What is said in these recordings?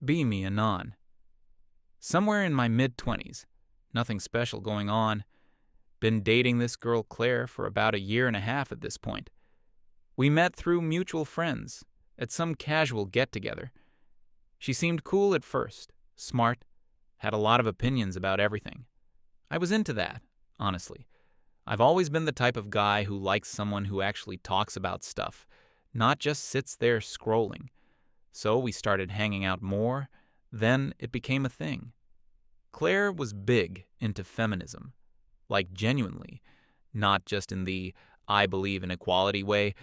Be me anon. Somewhere in my mid-20s. Nothing special going on. Been dating this girl Claire for about a year and a half at this point. We met through mutual friends at some casual get-together. She seemed cool at first, smart, had a lot of opinions about everything. I was into that, honestly. I've always been the type of guy who likes someone who actually talks about stuff, not just sits there scrolling. So we started hanging out more, then it became a thing. Claire was big into feminism, like genuinely, not just in the I believe in equality way,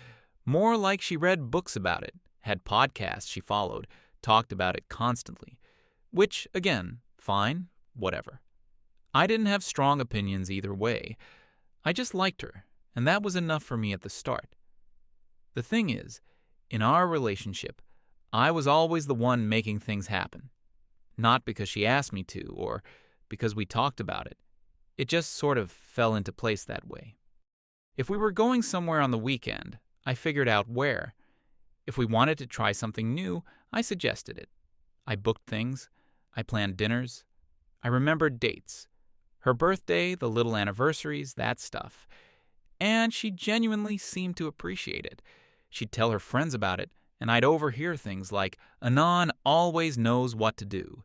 more like she read books about it, had podcasts she followed, talked about it constantly, which, again, fine, whatever. I didn't have strong opinions either way. I just liked her, and that was enough for me at the start. The thing is, in our relationship, I was always the one making things happen. Not because she asked me to, or because we talked about it. It just sort of fell into place that way. If we were going somewhere on the weekend, I figured out where. If we wanted to try something new, I suggested it. I booked things. I planned dinners. I remembered dates. Her birthday, the little anniversaries, that stuff. And she genuinely seemed to appreciate it. She'd tell her friends about it, and I'd overhear things like, "Anon always knows what to do."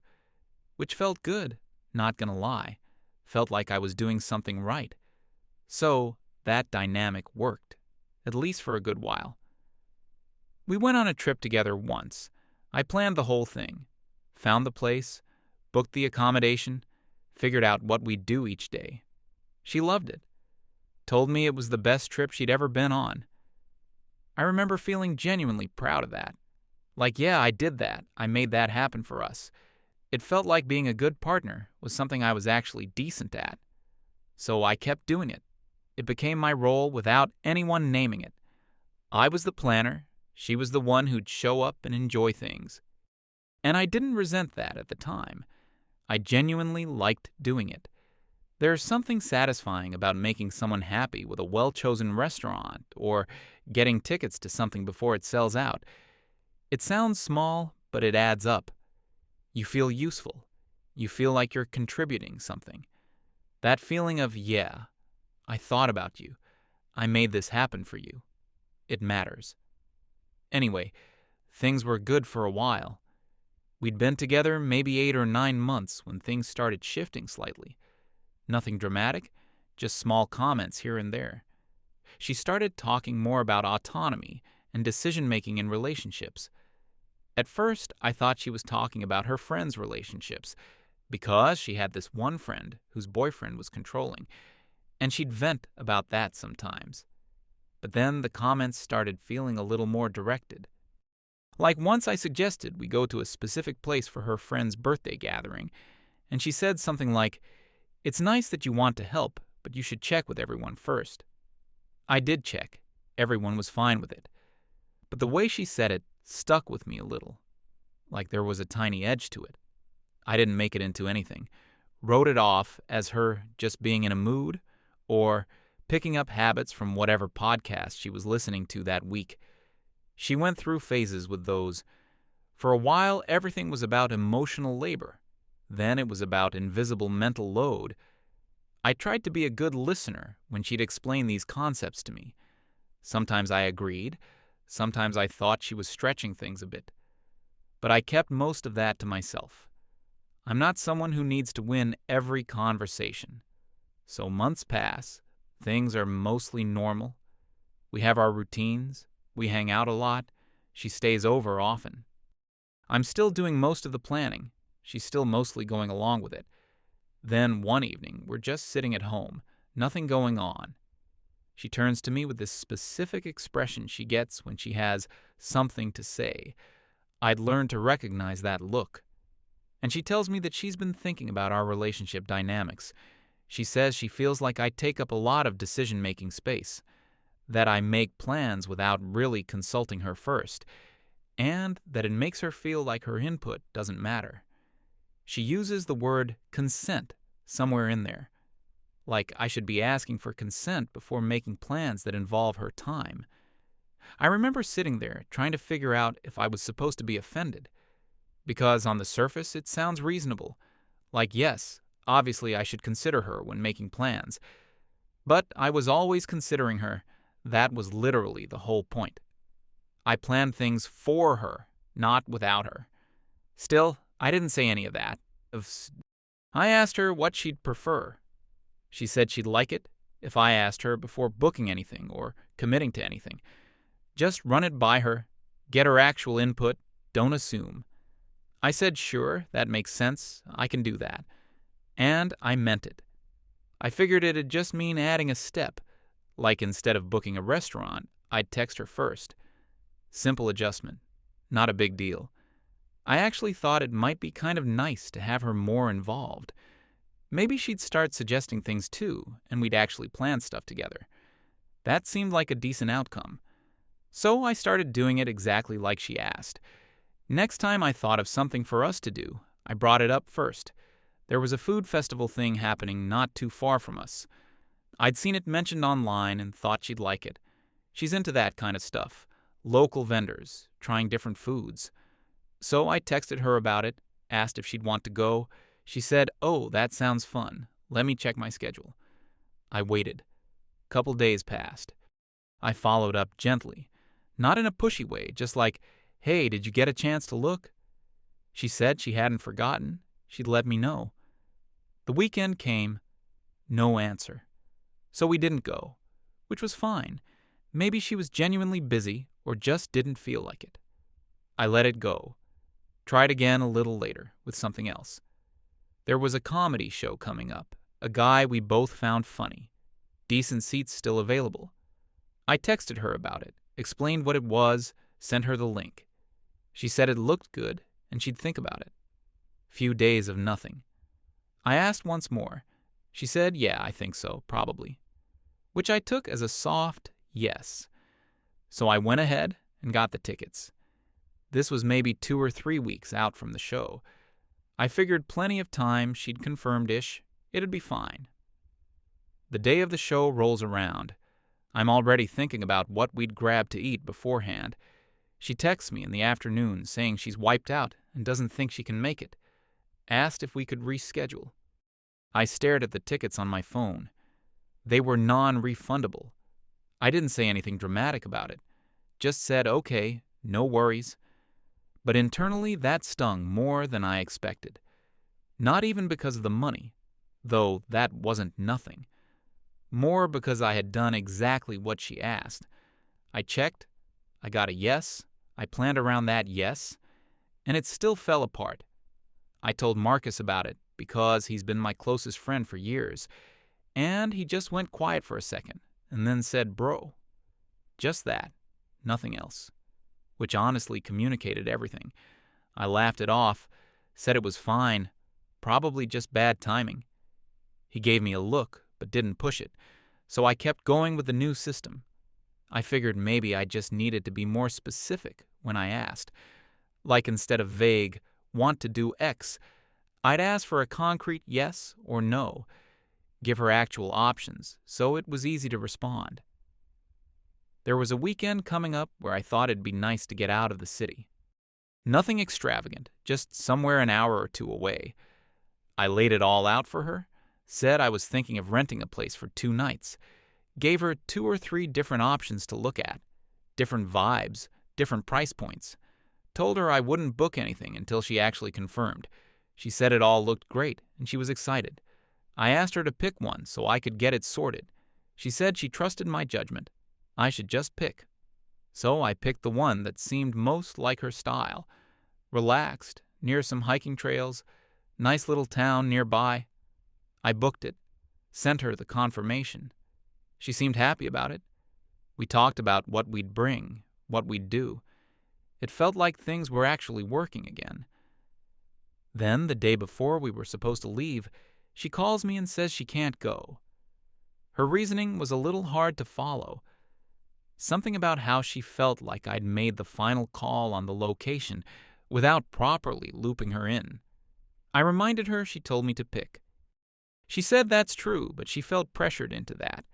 Which felt good, not gonna lie. Felt like I was doing something right. So, that dynamic worked, at least for a good while. We went on a trip together once. I planned the whole thing. Found the place, booked the accommodation, figured out what we'd do each day. She loved it. Told me it was the best trip she'd ever been on. I remember feeling genuinely proud of that. Like, yeah, I did that. I made that happen for us. It felt like being a good partner was something I was actually decent at. So I kept doing it. It became my role without anyone naming it. I was the planner. She was the one who'd show up and enjoy things. And I didn't resent that at the time. I genuinely liked doing it. There's something satisfying about making someone happy with a well-chosen restaurant or getting tickets to something before it sells out. It sounds small, but it adds up. You feel useful. You feel like you're contributing something. That feeling of, yeah, I thought about you. I made this happen for you. It matters. Anyway, things were good for a while. We'd been together maybe 8 or 9 months when things started shifting slightly. Nothing dramatic, just small comments here and there. She started talking more about autonomy and decision-making in relationships. At first, I thought she was talking about her friends' relationships, because she had this one friend whose boyfriend was controlling, and she'd vent about that sometimes. But then the comments started feeling a little more directed. Like once I suggested we go to a specific place for her friend's birthday gathering, and she said something like, "It's nice that you want to help, but you should check with everyone first." I did check. Everyone was fine with it. But the way she said it stuck with me a little, like there was a tiny edge to it. I didn't make it into anything. Wrote it off as her just being in a mood or picking up habits from whatever podcast she was listening to that week. She went through phases with those. For a while, everything was about emotional labor. Then it was about invisible mental load. I tried to be a good listener when she'd explain these concepts to me. Sometimes I agreed. Sometimes I thought she was stretching things a bit. But I kept most of that to myself. I'm not someone who needs to win every conversation. So months pass. Things are mostly normal. We have our routines. We hang out a lot. She stays over often. I'm still doing most of the planning. She's still mostly going along with it. Then one evening, we're just sitting at home, nothing going on. She turns to me with this specific expression she gets when she has something to say. I'd learned to recognize that look. And she tells me that she's been thinking about our relationship dynamics. She says she feels like I take up a lot of decision-making space, that I make plans without really consulting her first, and that it makes her feel like her input doesn't matter. She uses the word consent somewhere in there, like I should be asking for consent before making plans that involve her time. I remember sitting there trying to figure out if I was supposed to be offended. because on the surface it sounds reasonable. Like, yes, obviously I should consider her when making plans. But I was always considering her. That was literally the whole point. I planned things for her, not without her. Still, I didn't say any of that. I asked her what she'd prefer. She said she'd like it if I asked her before booking anything or committing to anything. Just run it by her, get her actual input, don't assume. I said sure, that makes sense, I can do that. And I meant it. I figured it'd just mean adding a step, like instead of booking a restaurant, I'd text her first. Simple adjustment, not a big deal. I actually thought it might be kind of nice to have her more involved. Maybe she'd start suggesting things too, and we'd actually plan stuff together. That seemed like a decent outcome. So I started doing it exactly like she asked. Next time I thought of something for us to do, I brought it up first. There was a food festival thing happening not too far from us. I'd seen it mentioned online and thought she'd like it. She's into that kind of stuff. Local vendors, trying different foods. So I texted her about it, asked if she'd want to go. She said, "Oh, that sounds fun. Let me check my schedule." I waited. Couple days passed. I followed up gently. Not in a pushy way, just like, "Hey, did you get a chance to look?" She said she hadn't forgotten. She'd let me know. The weekend came. No answer. So we didn't go, which was fine. Maybe she was genuinely busy or just didn't feel like it. I let it go. Tried again a little later with something else. There was a comedy show coming up, a guy we both found funny. Decent seats still available. I texted her about it, explained what it was, sent her the link. She said it looked good and she'd think about it. Few days of nothing. I asked once more. She said, "Yeah, I think so, probably." Which I took as a soft yes. So I went ahead and got the tickets. This was maybe 2 or 3 weeks out from the show. I figured plenty of time, she'd confirmed-ish, it'd be fine. The day of the show rolls around. I'm already thinking about what we'd grab to eat beforehand. She texts me in the afternoon saying she's wiped out and doesn't think she can make it. Asked if we could reschedule. I stared at the tickets on my phone. They were non-refundable. I didn't say anything dramatic about it. Just said, okay, no worries. But internally, that stung more than I expected. Not even because of the money, though that wasn't nothing. More because I had done exactly what she asked. I checked, I got a yes, I planned around that yes, and it still fell apart. I told Marcus about it because he's been my closest friend for years, and he just went quiet for a second and then said, "Bro." Just that, nothing else. Which honestly communicated everything. I laughed it off, said it was fine, probably just bad timing. He gave me a look, but didn't push it, so I kept going with the new system. I figured maybe I just needed to be more specific when I asked. Like instead of vague, "want to do X," I'd ask for a concrete yes or no, give her actual options, so it was easy to respond. There was a weekend coming up where I thought it'd be nice to get out of the city. Nothing extravagant, just somewhere an hour or two away. I laid it all out for her, said I was thinking of renting a place for 2 nights, gave her 2 or 3 different options to look at, different vibes, different price points. Told her I wouldn't book anything until she actually confirmed. She said it all looked great, and she was excited. I asked her to pick one so I could get it sorted. She said she trusted my judgment. I should just pick. So I picked the one that seemed most like her style. Relaxed, near some hiking trails, nice little town nearby. I booked it, sent her the confirmation. She seemed happy about it. We talked about what we'd bring, what we'd do. It felt like things were actually working again. Then, the day before we were supposed to leave, she calls me and says she can't go. Her reasoning was a little hard to follow. Something about how she felt like I'd made the final call on the location without properly looping her in. I reminded her she told me to pick. She said that's true, but she felt pressured into that,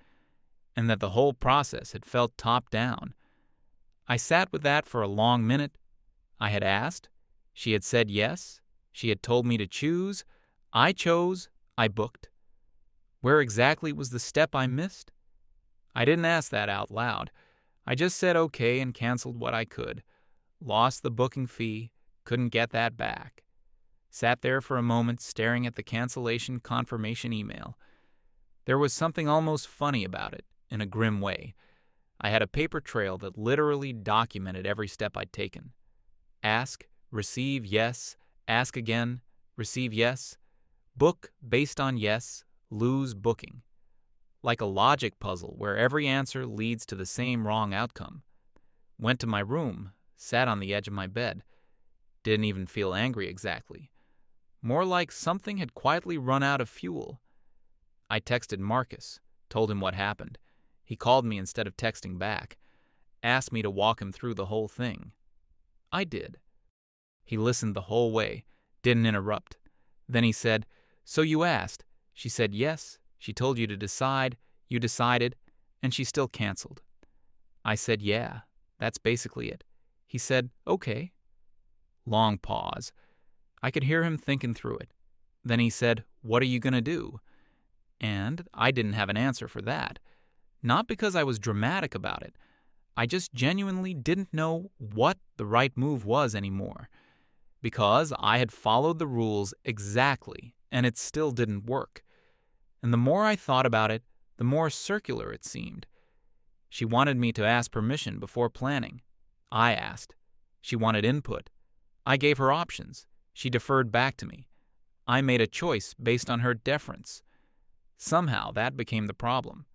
and that the whole process had felt top down. I sat with that for a long minute. I had asked. She had said yes. She had told me to choose. I chose. I booked. Where exactly was the step I missed? I didn't ask that out loud. I just said okay and canceled what I could. Lost the booking fee. Couldn't get that back. Sat there for a moment staring at the cancellation confirmation email. There was something almost funny about it, in a grim way. I had a paper trail that literally documented every step I'd taken. Ask, receive yes, ask again, receive yes, book based on yes, lose booking. Like a logic puzzle where every answer leads to the same wrong outcome. Went to my room, sat on the edge of my bed. Didn't even feel angry exactly. More like something had quietly run out of fuel. I texted Marcus, told him what happened. He called me instead of texting back, asked me to walk him through the whole thing. I did. He listened the whole way, didn't interrupt. Then he said, "So you asked. She said yes, she told you to decide, you decided, and she still canceled." I said, "Yeah, that's basically it." He said, "Okay." Long pause. I could hear him thinking through it. Then he said, "What are you going to do?" And I didn't have an answer for that. Not because I was dramatic about it. I just genuinely didn't know what the right move was anymore. Because I had followed the rules exactly, and it still didn't work. And the more I thought about it, the more circular it seemed. She wanted me to ask permission before planning. I asked. She wanted input. I gave her options. She deferred back to me. I made a choice based on her deference. Somehow that became the problem.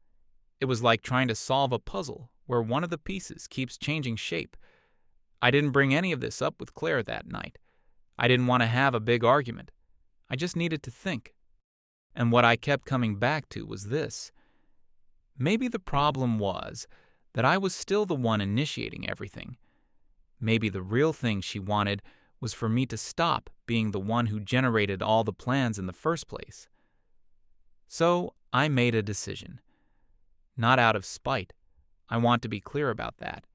It was like trying to solve a puzzle where one of the pieces keeps changing shape. I didn't bring any of this up with Claire that night. I didn't want to have a big argument. I just needed to think. And what I kept coming back to was this. Maybe the problem was that I was still the one initiating everything. Maybe the real thing she wanted was for me to stop being the one who generated all the plans in the first place. So I made a decision. Not out of spite. I want to be clear about that.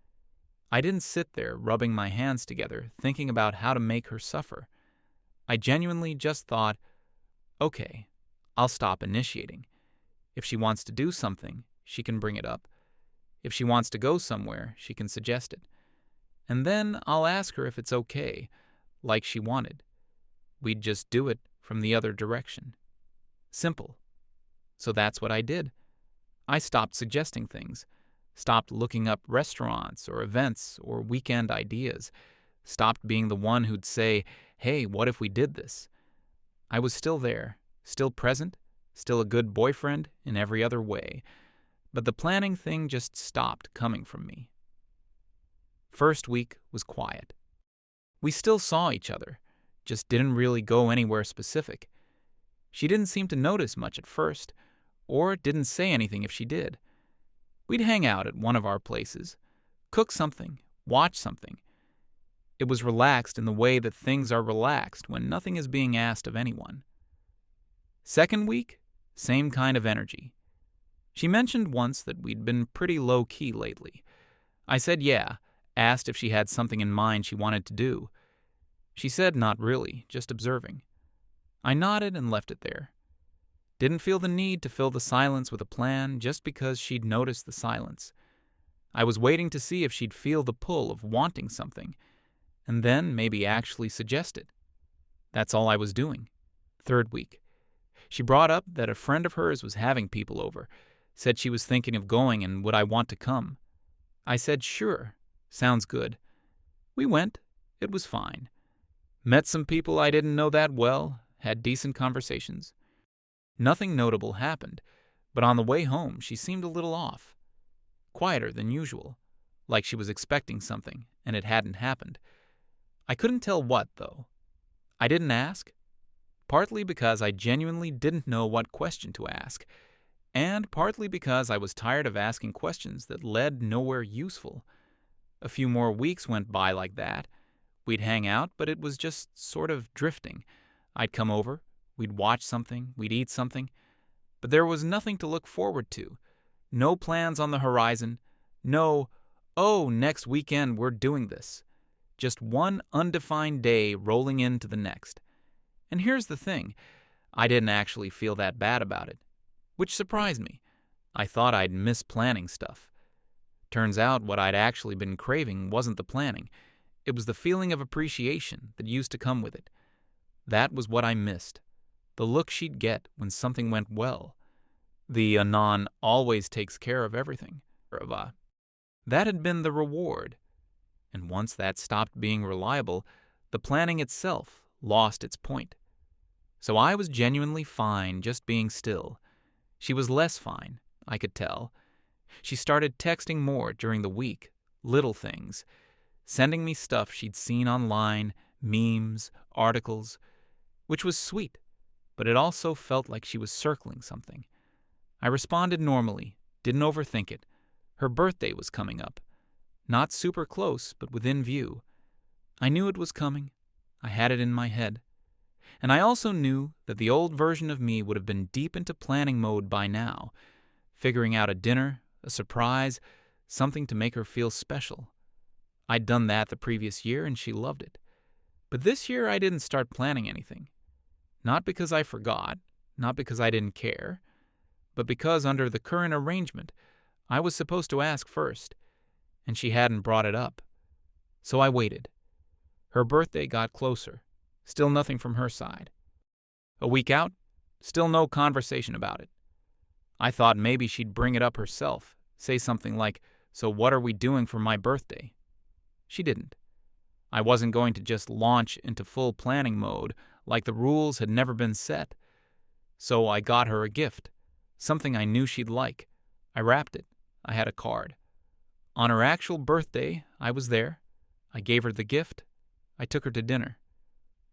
I didn't sit there rubbing my hands together thinking about how to make her suffer. I genuinely just thought, okay, I'll stop initiating. If she wants to do something, she can bring it up. If she wants to go somewhere, she can suggest it. And then I'll ask her if it's okay, like she wanted. We'd just do it from the other direction. Simple. So that's what I did. I stopped suggesting things, stopped looking up restaurants or events or weekend ideas, stopped being the one who'd say, "Hey, what if we did this?" I was still there, still present, still a good boyfriend in every other way, but the planning thing just stopped coming from me. First week was quiet. We still saw each other, just didn't really go anywhere specific. She didn't seem to notice much at first, or didn't say anything if she did. We'd hang out at one of our places, cook something, watch something. It was relaxed in the way that things are relaxed when nothing is being asked of anyone. Second week, same kind of energy. She mentioned once that we'd been pretty low-key lately. I said yeah, asked if she had something in mind she wanted to do. She said not really, just observing. I nodded and left it there. Didn't feel the need to fill the silence with a plan just because she'd noticed the silence. I was waiting to see if she'd feel the pull of wanting something, and then maybe actually suggest it. That's all I was doing. Third week. She brought up that a friend of hers was having people over, said she was thinking of going and would I want to come. I said sure, sounds good. We went. It was fine. Met some people I didn't know that well, had decent conversations. Nothing notable happened, but on the way home she seemed a little off. Quieter than usual, like she was expecting something and it hadn't happened. I couldn't tell what, though. I didn't ask, partly because I genuinely didn't know what question to ask, and partly because I was tired of asking questions that led nowhere useful. A few more weeks went by like that. We'd hang out, but it was just sort of drifting. I'd come over, we'd watch something, we'd eat something, but there was nothing to look forward to. No plans on the horizon. No, oh, next weekend we're doing this. just one undefined day rolling into the next. And here's the thing, I didn't actually feel that bad about it, which surprised me. I thought I'd miss planning stuff. Turns out what I'd actually been craving wasn't the planning. It was the feeling of appreciation that used to come with it. That was what I missed. The look she'd get when something went well. The Anon always takes care of everything. That had been the reward. And once that stopped being reliable, the planning itself lost its point. So I was genuinely fine just being still. She was less fine, I could tell. She started texting more during the week, little things, sending me stuff she'd seen online, memes, articles, which was sweet, but it also felt like she was circling something. I responded normally, didn't overthink it. Her birthday was coming up. Not super close, but within view. I knew it was coming. I had it in my head. And I also knew that the old version of me would have been deep into planning mode by now, figuring out a dinner, a surprise, something to make her feel special. I'd done that the previous year and she loved it. But this year I didn't start planning anything. Not because I forgot, not because I didn't care, but because under the current arrangement, I was supposed to ask first, and she hadn't brought it up. So I waited. Her birthday got closer. Still nothing from her side. A week out, still no conversation about it. I thought maybe she'd bring it up herself, say something like, "So what are we doing for my birthday?" She didn't. I wasn't going to just launch into full planning mode like the rules had never been set. So I got her a gift, something I knew she'd like. I wrapped it. I had a card. On her actual birthday, I was there. I gave her the gift. I took her to dinner.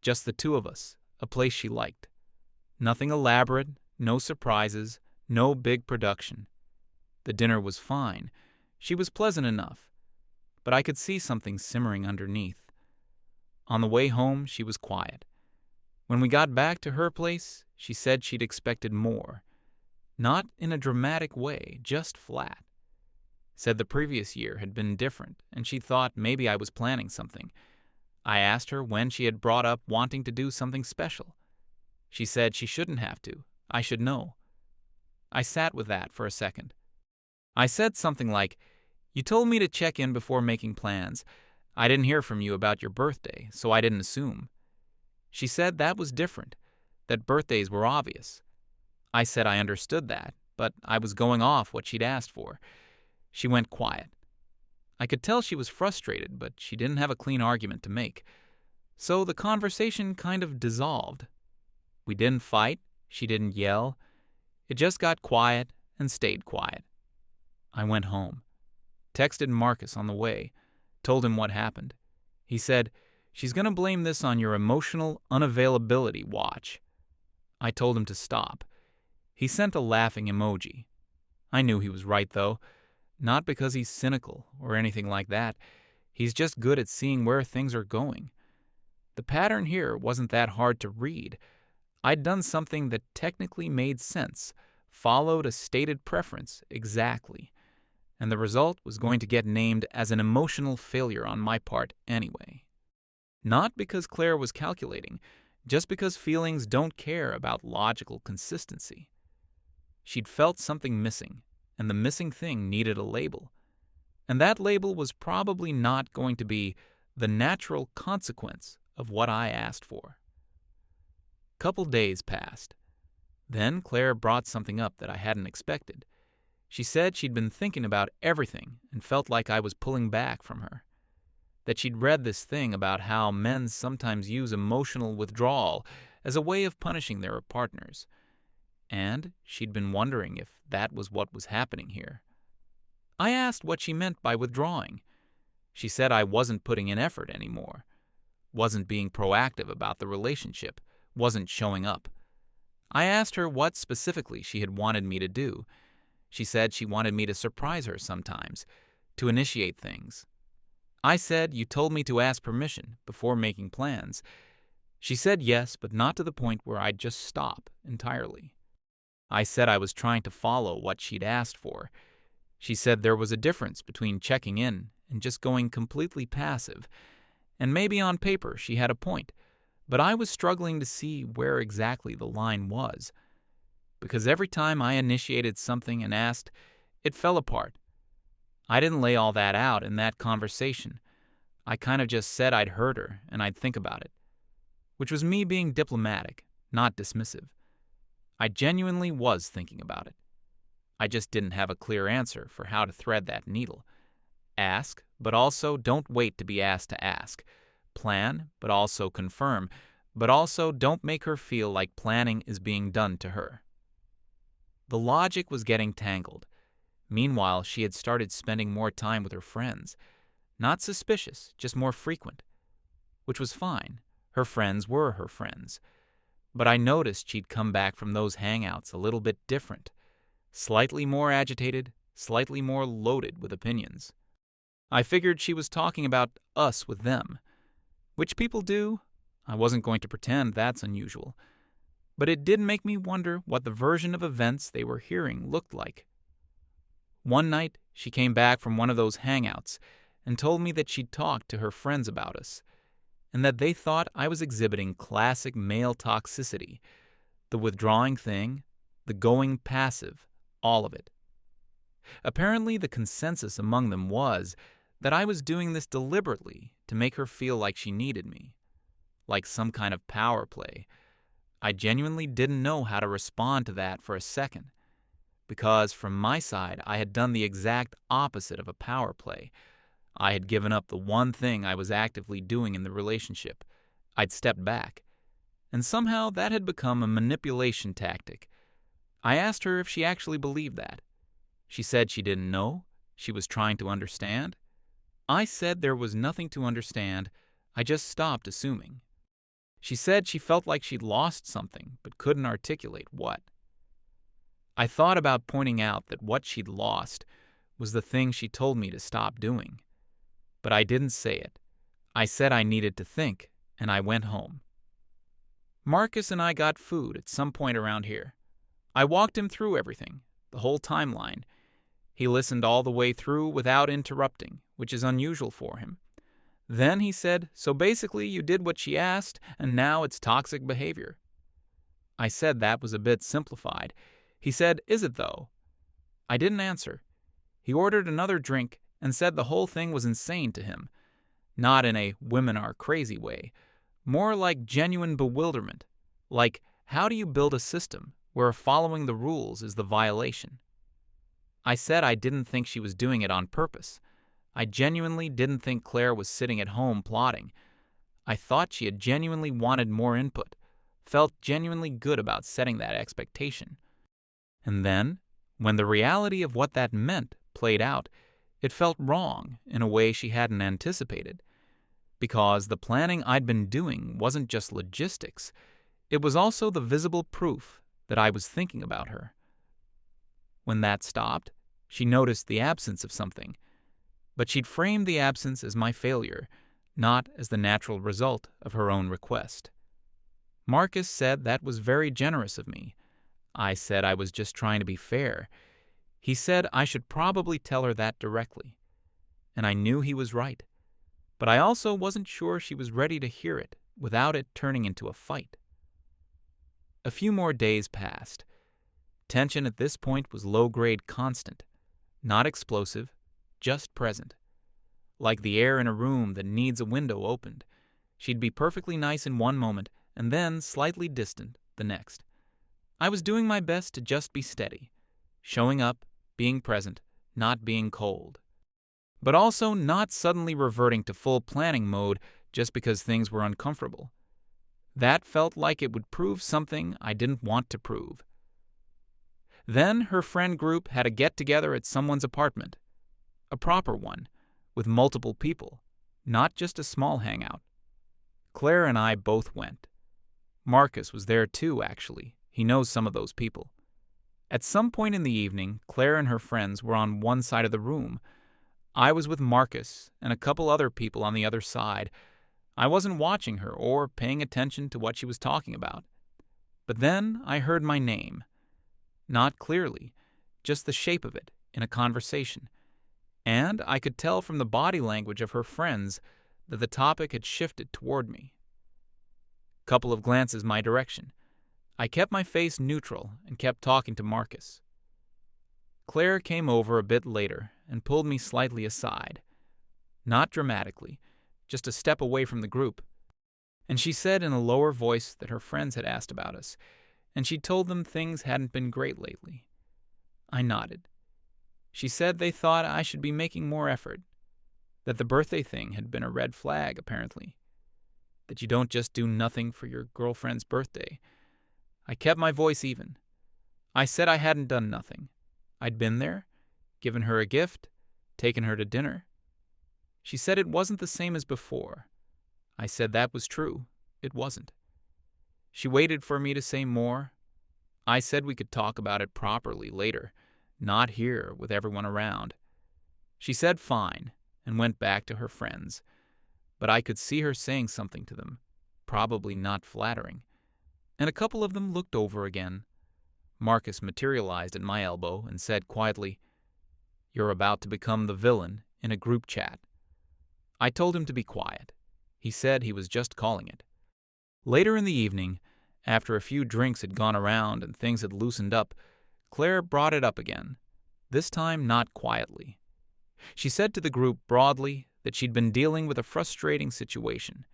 Just the two of us, a place she liked. Nothing elaborate, no surprises, no big production. The dinner was fine. She was pleasant enough. But I could see something simmering underneath. On the way home, she was quiet. When we got back to her place, she said she'd expected more. Not in a dramatic way, just flat. Said the previous year had been different, and she thought maybe I was planning something. I asked her when she had brought up wanting to do something special. She said she shouldn't have to. I should know. I sat with that for a second. I said something like, "You told me to check in before making plans. I didn't hear from you about your birthday, so I didn't assume." She said that was different, that birthdays were obvious. I said I understood that, but I was going off what she'd asked for. She went quiet. I could tell she was frustrated, but she didn't have a clean argument to make. So the conversation kind of dissolved. We didn't fight, she didn't yell. It just got quiet and stayed quiet. I went home. Texted Marcus on the way, told him what happened. He said, "She's going to blame this on your emotional unavailability watch." I told him to stop. He sent a laughing emoji. I knew he was right, though. Not because he's cynical or anything like that. He's just good at seeing where things are going. The pattern here wasn't that hard to read. I'd done something that technically made sense, followed a stated preference exactly, and the result was going to get named as an emotional failure on my part anyway. Not because Claire was calculating, just because feelings don't care about logical consistency. She'd felt something missing, and the missing thing needed a label. And that label was probably not going to be the natural consequence of what I asked for. Couple days passed. Then Claire brought something up that I hadn't expected. She said she'd been thinking about everything and felt like I was pulling back from her. That she'd read this thing about how men sometimes use emotional withdrawal as a way of punishing their partners. And she'd been wondering if that was what was happening here. I asked what she meant by withdrawing. She said I wasn't putting in effort anymore, wasn't being proactive about the relationship, wasn't showing up. I asked her what specifically she had wanted me to do. She said she wanted me to surprise her sometimes, to initiate things. I said, "You told me to ask permission before making plans." She said yes, but not to the point where I'd just stop entirely. I said I was trying to follow what she'd asked for. She said there was a difference between checking in and just going completely passive, and maybe on paper she had a point, but I was struggling to see where exactly the line was. Because every time I initiated something and asked, it fell apart. I didn't lay all that out in that conversation. I kind of just said I'd heard her and I'd think about it, which was me being diplomatic, not dismissive. I genuinely was thinking about it. I just didn't have a clear answer for how to thread that needle. Ask, but also don't wait to be asked to ask. Plan, but also confirm, but also don't make her feel like planning is being done to her. The logic was getting tangled. Meanwhile, she had started spending more time with her friends. Not suspicious, just more frequent. Which was fine. Her friends were her friends. But I noticed she'd come back from those hangouts a little bit different. Slightly more agitated, slightly more loaded with opinions. I figured she was talking about us with them. Which people do. I wasn't going to pretend that's unusual. But it did make me wonder what the version of events they were hearing looked like. One night, she came back from one of those hangouts and told me that she'd talked to her friends about us, and that they thought I was exhibiting classic male toxicity, the withdrawing thing, the going passive, all of it. Apparently, the consensus among them was that I was doing this deliberately to make her feel like she needed me, like some kind of power play. I genuinely didn't know how to respond to that for a second, because from my side I had done the exact opposite of a power play. I had given up the one thing I was actively doing in the relationship. I'd stepped back, and somehow that had become a manipulation tactic. I asked her if she actually believed that. She said she didn't know, she was trying to understand. I said there was nothing to understand, I just stopped assuming. She said she felt like she'd lost something, but couldn't articulate what. I thought about pointing out that what she'd lost was the thing she told me to stop doing. But I didn't say it. I said I needed to think, and I went home. Marcus and I got food at some point around here. I walked him through everything, the whole timeline. He listened all the way through without interrupting, which is unusual for him. Then he said, "So basically you did what she asked, and now it's toxic behavior." I said that was a bit simplified. He said, "Is it though?" I didn't answer. He ordered another drink and said the whole thing was insane to him. Not in a women are crazy way. More like genuine bewilderment. Like, how do you build a system where following the rules is the violation? I said I didn't think she was doing it on purpose. I genuinely didn't think Claire was sitting at home plotting. I thought she had genuinely wanted more input, felt genuinely good about setting that expectation. And then, when the reality of what that meant played out, it felt wrong in a way she hadn't anticipated. Because the planning I'd been doing wasn't just logistics, it was also the visible proof that I was thinking about her. When that stopped, she noticed the absence of something. But she'd framed the absence as my failure, not as the natural result of her own request. Marcus said that was very generous of me. I said I was just trying to be fair. He said I should probably tell her that directly. And I knew he was right. But I also wasn't sure she was ready to hear it without it turning into a fight. A few more days passed. Tension at this point was low-grade constant, not explosive, just present. Like the air in a room that needs a window opened. She'd be perfectly nice in one moment and then slightly distant the next. I was doing my best to just be steady, showing up, being present, not being cold. But also not suddenly reverting to full planning mode just because things were uncomfortable. That felt like it would prove something I didn't want to prove. Then her friend group had a get-together at someone's apartment. A proper one, with multiple people, not just a small hangout. Claire and I both went. Marcus was there too, actually. He knows some of those people. At some point in the evening, Claire and her friends were on one side of the room. I was with Marcus and a couple other people on the other side. I wasn't watching her or paying attention to what she was talking about. But then I heard my name. Not clearly, just the shape of it in a conversation. And I could tell from the body language of her friends that the topic had shifted toward me. Couple of glances my direction. I kept my face neutral and kept talking to Marcus. Claire came over a bit later and pulled me slightly aside. Not dramatically, just a step away from the group. And she said in a lower voice that her friends had asked about us, and she'd told them things hadn't been great lately. I nodded. She said they thought I should be making more effort, that the birthday thing had been a red flag, apparently, that you don't just do nothing for your girlfriend's birthday. I kept my voice even. I said I hadn't done nothing. I'd been there, given her a gift, taken her to dinner. She said it wasn't the same as before. I said that was true. It wasn't. She waited for me to say more. I said we could talk about it properly later, not here with everyone around. She said fine and went back to her friends, but I could see her saying something to them, probably not flattering, and a couple of them looked over again. Marcus materialized at my elbow and said quietly, "You're about to become the villain in a group chat." I told him to be quiet. He said he was just calling it. Later in the evening, after a few drinks had gone around and things had loosened up, Claire brought it up again, this time not quietly. She said to the group broadly that she'd been dealing with a frustrating situation,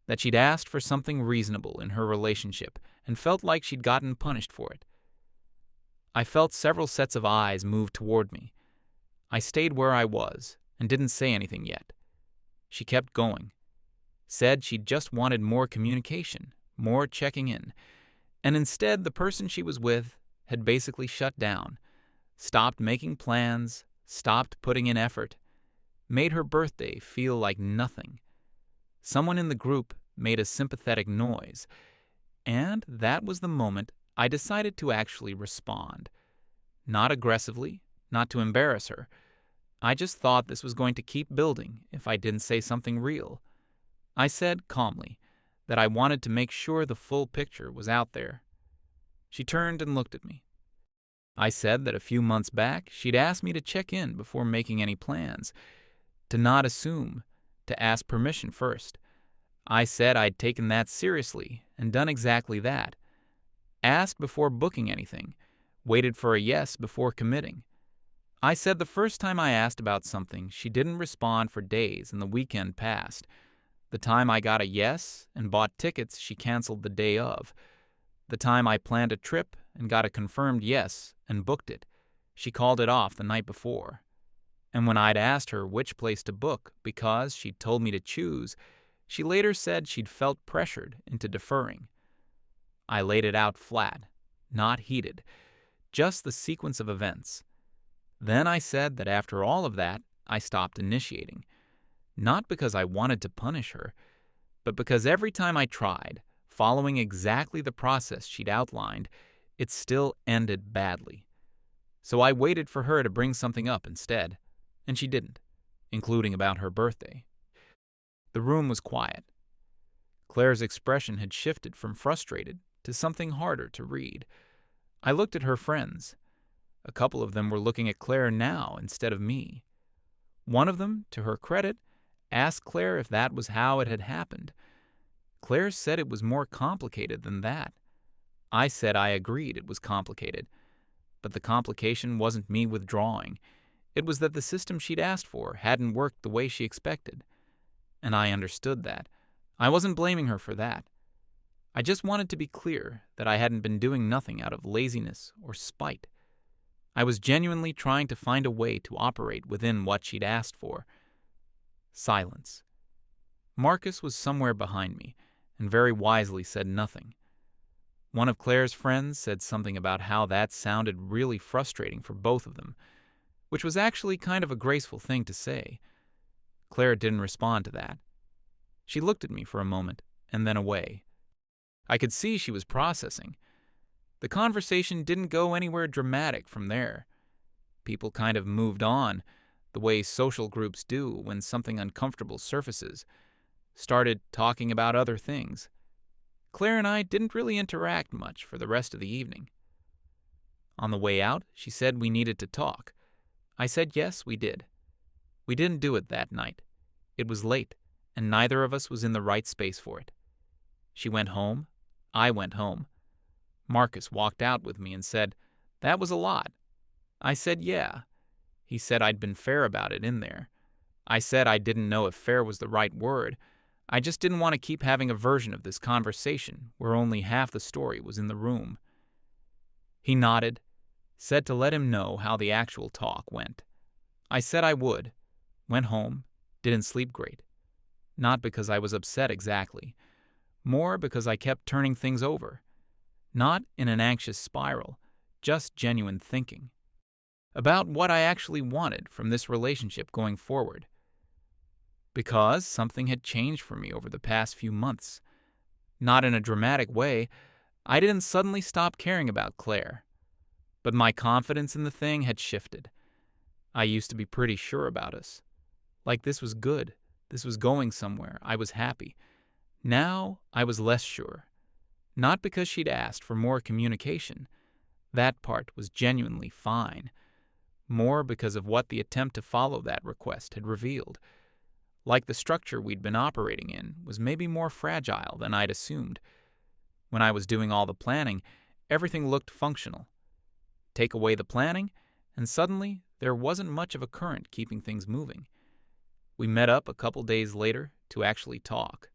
that she'd asked for something reasonable in her relationship and felt like she'd gotten punished for it. I felt several sets of eyes move toward me. I stayed where I was and didn't say anything yet. She kept going, said she'd just wanted more communication, more checking in, and instead the person she was with had basically shut down, stopped making plans, stopped putting in effort, made her birthday feel like nothing. Someone in the group made a sympathetic noise, and that was the moment I decided to actually respond. Not aggressively, not to embarrass her. I just thought this was going to keep building if I didn't say something real. I said calmly that I wanted to make sure the full picture was out there. She turned and looked at me. I said that a few months back she'd asked me to check in before making any plans, to not assume, to ask permission first. I said I'd taken that seriously and done exactly that. Asked before booking anything, waited for a yes before committing. I said the first time I asked about something, she didn't respond for days and the weekend passed. The time I got a yes and bought tickets, she canceled the day of. The time I planned a trip and got a confirmed yes and booked it, she called it off the night before. And when I'd asked her which place to book because she'd told me to choose, she later said she'd felt pressured into deferring. I laid it out flat, not heated, just the sequence of events. Then I said that after all of that, I stopped initiating. Not because I wanted to punish her, but because every time I tried, following exactly the process she'd outlined, it still ended badly. So I waited for her to bring something up instead, and she didn't, including about her birthday. The room was quiet. Claire's expression had shifted from frustrated to something harder to read. I looked at her friends. A couple of them were looking at Claire now instead of me. One of them, to her credit, asked Claire if that was how it had happened. Claire said it was more complicated than that. I said I agreed it was complicated, but the complication wasn't me withdrawing. It was that the system she'd asked for hadn't worked the way she expected. And I understood that. I wasn't blaming her for that. I just wanted to be clear that I hadn't been doing nothing out of laziness or spite. I was genuinely trying to find a way to operate within what she'd asked for. Silence. Marcus was somewhere behind me, and very wisely said nothing. One of Claire's friends said something about how that sounded really frustrating for both of them, which was actually kind of a graceful thing to say. Claire didn't respond to that. She looked at me for a moment, and then away. I could see she was processing. The conversation didn't go anywhere dramatic from there. People kind of moved on, the way social groups do when something uncomfortable surfaces. Started talking about other things. Claire and I didn't really interact much for the rest of the evening. On the way out, she said we needed to talk. I said yes, we did. We didn't do it that night. It was late, and neither of us was in the right space for it. She went home. I went home. Marcus walked out with me and said, "That was a lot." I said, "Yeah." He said I'd been fair about it in there. I said I didn't know if fair was the right word. I just didn't want to keep having a version of this conversation where only half the story was in the room. He nodded, said to let him know how the actual talk went. I said I would. Went home, didn't sleep great. Not because I was upset exactly. More because I kept turning things over. Not in an anxious spiral, just genuine thinking. About what I actually wanted from this relationship going forward. Because something had changed for me over the past few months. Not in a dramatic way. I didn't suddenly stop caring about Claire. But my confidence in the thing had shifted. I used to be pretty sure about us. Like this was good. This was going somewhere. I was happy. Now I was less sure. Not because she'd asked for more communication. That part was genuinely fine. More because of what the attempt to follow that request had revealed. Like the structure we'd been operating in was maybe more fragile than I'd assumed. When I was doing all the planning, everything looked functional. Take away the planning, and suddenly there wasn't much of a current keeping things moving. We met up a couple days later to actually talk.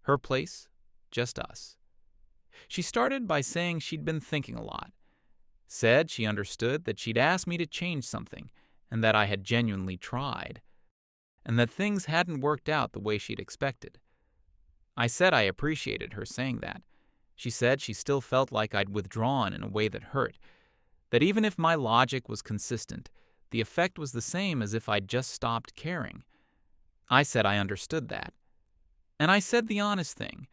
Her place, just us. She started by saying she'd been thinking a lot. Said she understood that she'd asked me to change something and that I had genuinely tried, and that things hadn't worked out the way she'd expected. I said I appreciated her saying that. She said she still felt like I'd withdrawn in a way that hurt, that even if my logic was consistent, the effect was the same as if I'd just stopped caring. I said I understood that. And I said the honest thing,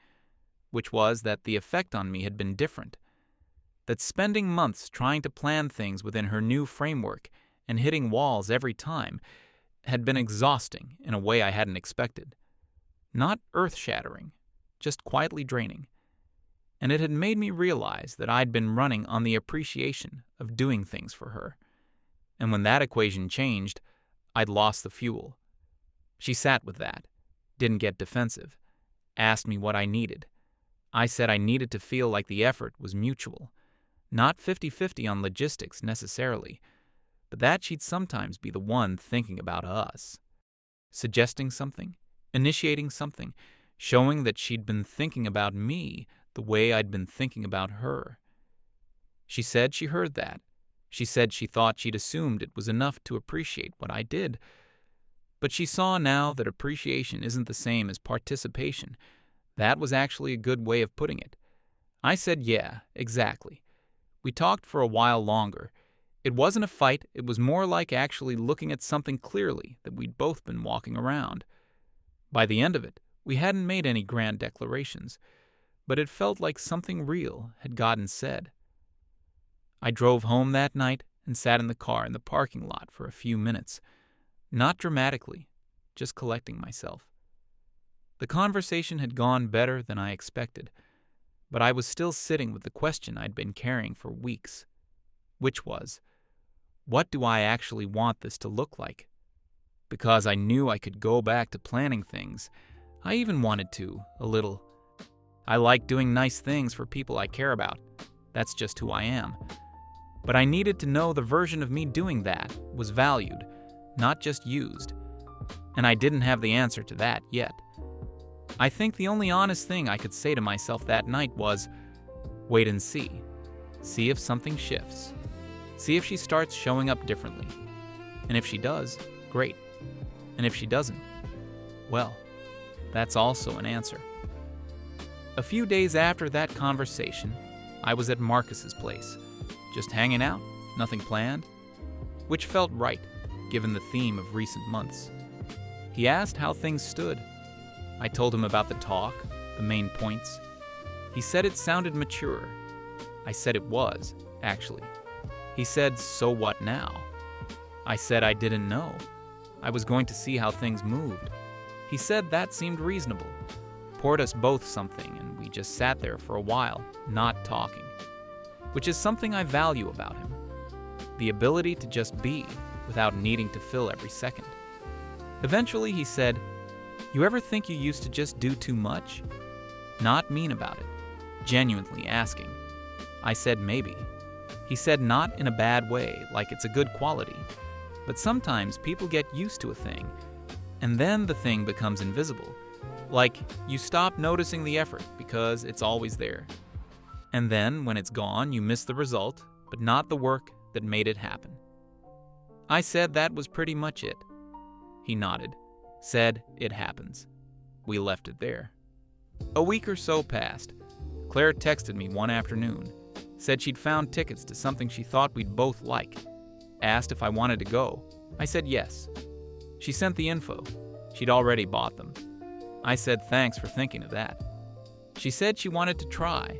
which was that the effect on me had been different. That spending months trying to plan things within her new framework and hitting walls every time had been exhausting in a way I hadn't expected. Not earth-shattering, just quietly draining. And it had made me realize that I'd been running on the appreciation of doing things for her. And when that equation changed, I'd lost the fuel. She sat with that, didn't get defensive, asked me what I needed. I said I needed to feel like the effort was mutual, not 50-50 on logistics necessarily, but that she'd sometimes be the one thinking about us. Suggesting something, initiating something, showing that she'd been thinking about me the way I'd been thinking about her. She said she heard that. She said she thought she'd assumed it was enough to appreciate what I did. But she saw now that appreciation isn't the same as participation. That was actually a good way of putting it. I said, yeah, exactly. We talked for a while longer. It wasn't a fight, it was more like actually looking at something clearly that we'd both been walking around. By the end of it, we hadn't made any grand declarations, but it felt like something real had gotten said. I drove home that night and sat in the car in the parking lot for a few minutes. Not dramatically, just collecting myself. The conversation had gone better than I expected, but I was still sitting with the question I'd been carrying for weeks, which was, what do I actually want this to look like? Because I knew I could go back to planning things. I even wanted to, a little. I like doing nice things for people I care about. That's just who I am. But I needed to know the version of me doing that was valued, not just used. And I didn't have the answer to that yet. I think the only honest thing I could say to myself that night was, wait and see. See if something shifts. See if she starts showing up differently. And if she does, great. And if she doesn't, well, that's also an answer. A few days after that conversation, I was at Marcus's place, just hanging out, nothing planned, which felt right, given the theme of recent months. He asked how things stood. I told him about the talk, the main points. He said it sounded mature. I said it was, actually. He said, so what now? I said I didn't know. I was going to see how things moved. He said that seemed reasonable. Poured us both something, and we just sat there for a while, not talking. Which is something I value about him. The ability to just be, without needing to fill every second. Eventually he said, You ever think you used to just do too much? Not mean about it, genuinely asking. I said maybe. He said not in a bad way, like it's a good quality. But sometimes people get used to a thing, and then the thing becomes invisible. Like you stop noticing the effort because it's always there. And then when it's gone, you miss the result, but not the work that made it happen. I said that was pretty much it. He nodded, said it happens. We left it there. A week or so passed. Claire texted me one afternoon, said she'd found tickets to something she thought we'd both like, asked if I wanted to go. I said yes. She sent the info. She'd already bought them. I said thanks for thinking of that. She said she wanted to try.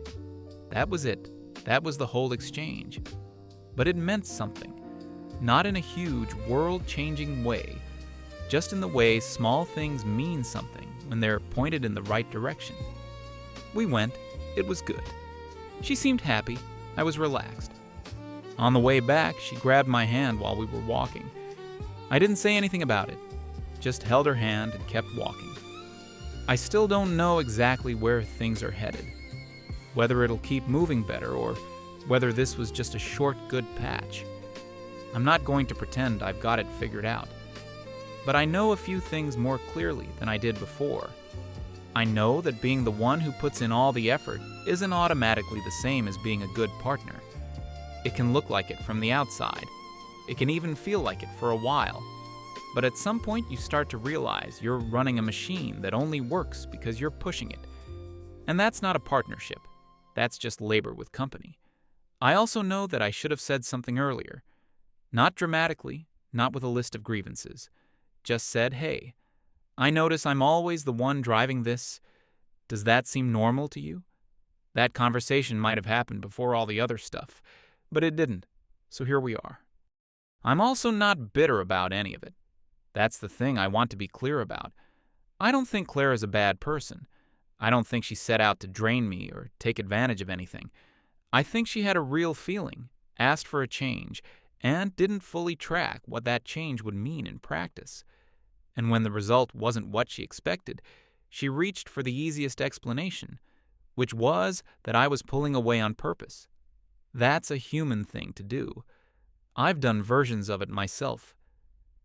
That was it. That was the whole exchange. But it meant something. Not in a huge, world-changing way, just in the way small things mean something when they're pointed in the right direction. We went. It was good. She seemed happy. I was relaxed. On the way back, she grabbed my hand while we were walking. I didn't say anything about it, just held her hand and kept walking. I still don't know exactly where things are headed, whether it'll keep moving better or whether this was just a short, good patch. I'm not going to pretend I've got it figured out, but I know a few things more clearly than I did before. I know that being the one who puts in all the effort isn't automatically the same as being a good partner. It can look like it from the outside. It can even feel like it for a while. But at some point you start to realize you're running a machine that only works because you're pushing it. And that's not a partnership. That's just labor with company. I also know that I should have said something earlier. Not dramatically, not with a list of grievances. Just said, hey, I notice I'm always the one driving this. Does that seem normal to you? That conversation might have happened before all the other stuff, but it didn't, so here we are. I'm also not bitter about any of it. That's the thing I want to be clear about. I don't think Claire is a bad person. I don't think she set out to drain me or take advantage of anything. I think she had a real feeling, asked for a change, and didn't fully track what that change would mean in practice. And when the result wasn't what she expected, she reached for the easiest explanation, which was that I was pulling away on purpose. That's a human thing to do. I've done versions of it myself.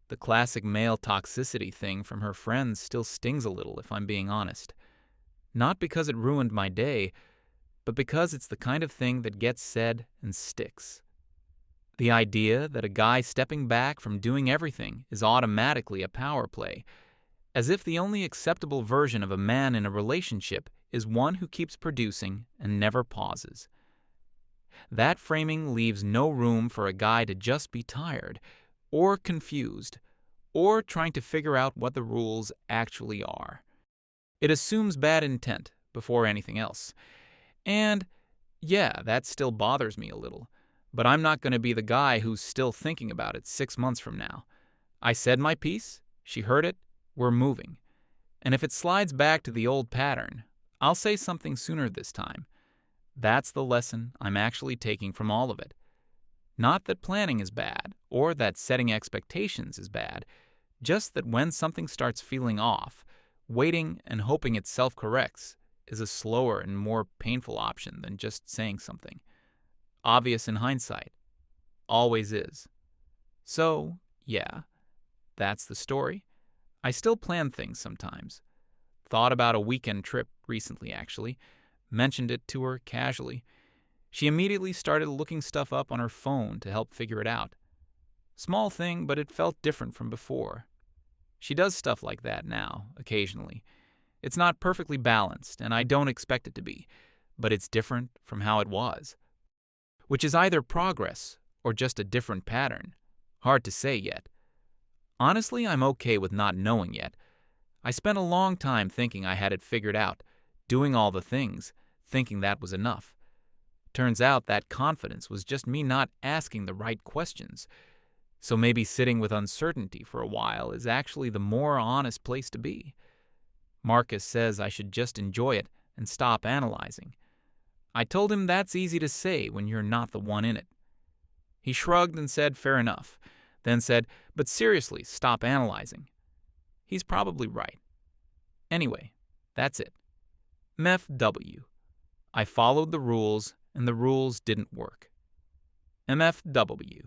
The classic male toxicity thing from her friends still stings a little, if I'm being honest. Not because it ruined my day, but because it's the kind of thing that gets said and sticks. The idea that a guy stepping back from doing everything is automatically a power play, as if the only acceptable version of a man in a relationship is one who keeps producing and never pauses. That framing leaves no room for a guy to just be tired, or confused, or trying to figure out what the rules actually are. It assumes bad intent before anything else. And, yeah, that still bothers me a little. But I'm not going to be the guy who's still thinking about it 6 months from now. I said my piece, she heard it, we're moving. And if it slides back to the old pattern, I'll say something sooner this time. That's the lesson I'm actually taking from all of it. Not that planning is bad, or that setting expectations is bad, just that when something starts feeling off, waiting and hoping it self-corrects is a slower and more painful option than just saying something. Obvious in hindsight. Always is. So, yeah, that's the story. I still plan things sometimes. Thought about a weekend trip recently, actually. Mentioned it to her casually. She immediately started looking stuff up on her phone to help figure it out. Small thing, but it felt different from before. She does stuff like that now, occasionally. It's not perfectly balanced, and I don't expect it to be, but it's different from how it was. Which is either progress or just a different pattern. Hard to say yet. Honestly, I'm okay with not knowing yet. I spent a long time thinking I had it figured out, doing all the things, thinking that was enough. Turns out that confidence was just me not asking the right questions. So maybe sitting with uncertainty for a while is actually the more honest place to be. Marcus says I should just enjoy it and stop analyzing. I told him that's easy to say when you're not the one in it. He shrugged and said fair enough, then said, but seriously, stop analyzing. He's probably right. Anyway, that's it. MFW. I followed the rules, and the rules didn't work. MFW.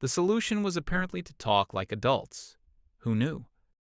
The solution was apparently to talk like adults. Who knew?